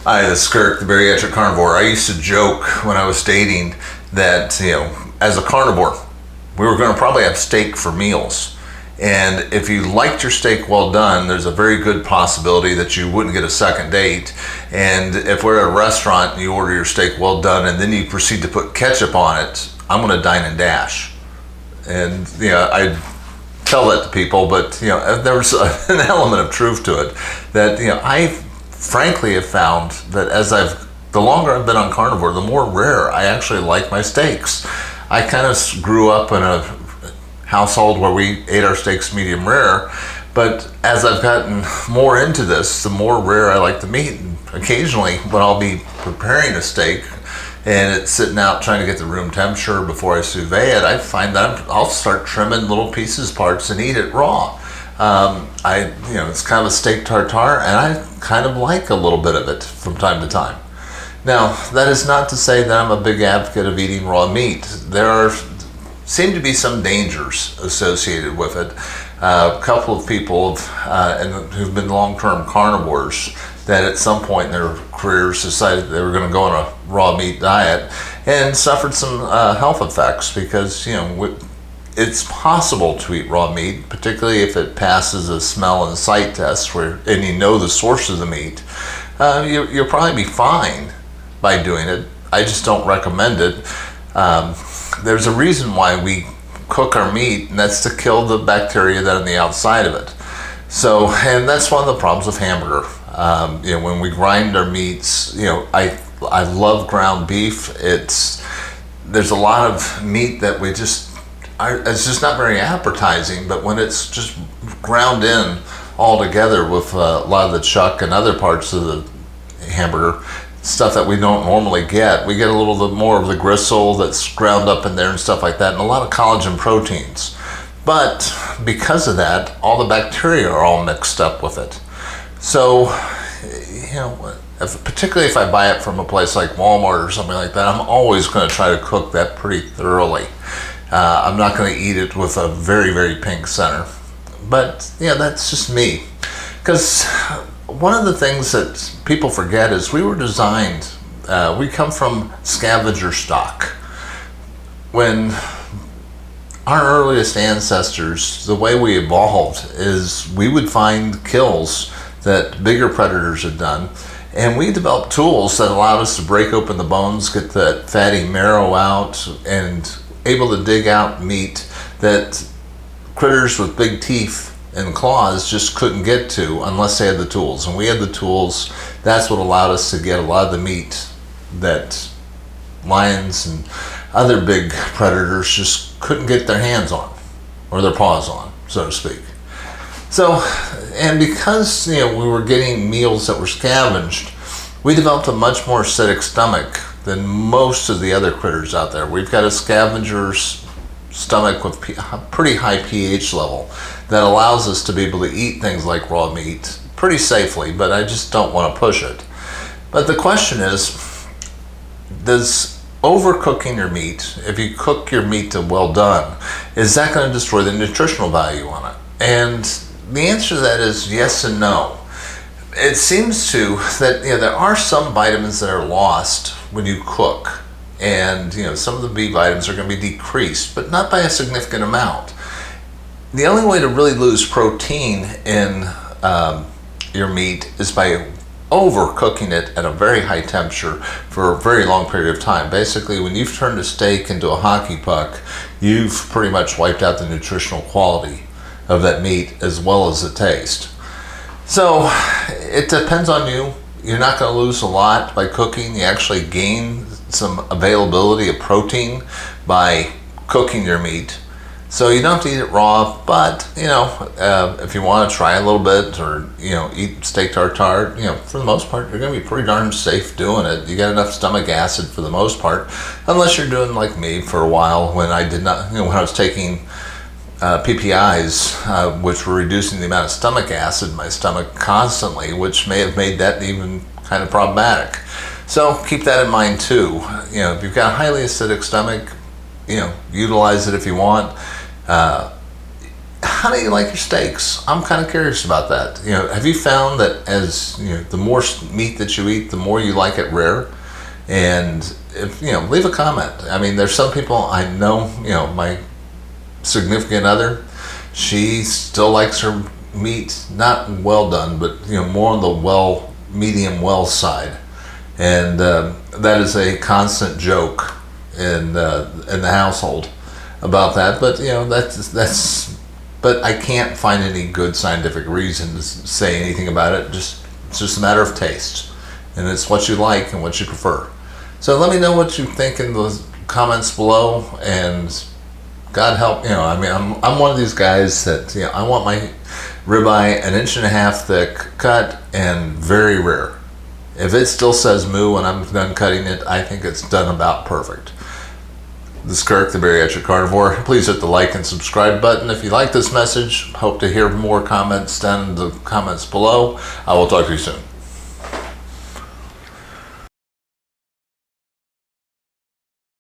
Hi, this is Kirk, the bariatric carnivore. I used to joke when I was dating that, as a carnivore, we were going to probably have steak for meals. And if you liked your steak well done, there's a very good possibility that you wouldn't get a second date. And if we're at a restaurant and you order your steak well done and then you proceed to put ketchup on it, I'm going to dine and dash. And, I tell that to people, but, there's an element of truth to it that, I frankly have found that the longer I've been on carnivore, the more rare I actually like my steaks. I kind of grew up in a household where we ate our steaks medium rare, but as I've gotten more into this, the more rare I like the meat. And occasionally when I'll be preparing a steak and it's sitting out trying to get the room temperature before I sous vide it, I find that I'll start trimming little pieces, parts, and eat it raw. It's kind of a steak tartare, and I kind of like a little bit of it from time to time. Now, that is not to say that I'm a big advocate of eating raw meat. There seem to be some dangers associated with it. A couple of people who've been long-term carnivores that at some point in their careers decided they were going to go on a raw meat diet and suffered some health effects because, it's possible to eat raw meat, particularly if it passes a smell and sight test and you know the source of the meat. You'll probably be fine by doing it. I just don't recommend it. There's a reason why we cook our meat, and that's to kill the bacteria that are on the outside of it. So, and that's one of the problems with hamburger. When we grind our meats, I love ground beef. There's a lot of meat that it's just not very appetizing, but when it's just ground in all together with a lot of the chuck and other parts of the hamburger, stuff that we don't normally get, we get a little bit more of the gristle that's ground up in there and stuff like that, and a lot of collagen proteins. But because of that, all the bacteria are all mixed up with it. So, particularly if I buy it from a place like Walmart or something like that, I'm always going to try to cook that pretty thoroughly. I'm not going to eat it with a very, very pink center. But, that's just me. Because one of the things that people forget is we were designed, we come from scavenger stock. When our earliest ancestors, the way we evolved is we would find kills that bigger predators had done, and we developed tools that allowed us to break open the bones, get that fatty marrow out, and able to dig out meat that critters with big teeth and claws just couldn't get to unless they had the tools. And we had the tools. That's what allowed us to get a lot of the meat that lions and other big predators just couldn't get their hands on or their paws on, so to speak. So, and because we were getting meals that were scavenged, we developed a much more acidic stomach than most of the other critters out there. We've got a scavenger's stomach with a pretty high pH level that allows us to be able to eat things like raw meat pretty safely, but I just don't want to push it. But the question is, does overcooking your meat, if you cook your meat to well done, is that going to destroy the nutritional value on it? And the answer to that is yes and no. It seems to that there are some vitamins that are lost when you cook, and some of the B vitamins are going to be decreased, but not by a significant amount. The only way to really lose protein in your meat is by overcooking it at a very high temperature for a very long period of time. Basically, when you've turned a steak into a hockey puck, you've pretty much wiped out the nutritional quality of that meat as well as the taste. So it depends on you. You're not going to lose a lot by cooking. You actually gain some availability of protein by cooking your meat. So you don't have to eat it raw, but if you want to try a little bit or eat steak tartare, for the most part you're going to be pretty darn safe doing it. You got enough stomach acid for the most part, unless you're doing like me for a while when I did not, when I was taking PPIs, which were reducing the amount of stomach acid in my stomach constantly, which may have made that even kind of problematic. So keep that in mind too. If you've got a highly acidic stomach, utilize it if you want. how do you like your steaks? I'm kind of curious about that. Have you found that as the more meat that you eat, the more you like it rare? And if leave a comment. I mean, there's some people I know. My significant other, she still likes her meat not well done, but more on the medium well side, and that is a constant joke in the household about that. But that's. But I can't find any good scientific reason to say anything about it. It's just a matter of taste, and it's what you like and what you prefer. So let me know what you think in the comments below, and God help, I mean, I'm one of these guys that, I want my ribeye 1.5 inch thick, cut, and very rare. If it still says moo when I'm done cutting it, I think it's done about perfect. This is Kirk, the Bariatric Carnivore. Please hit the like and subscribe button if you like this message. Hope to hear more comments down in the comments below. I will talk to you soon.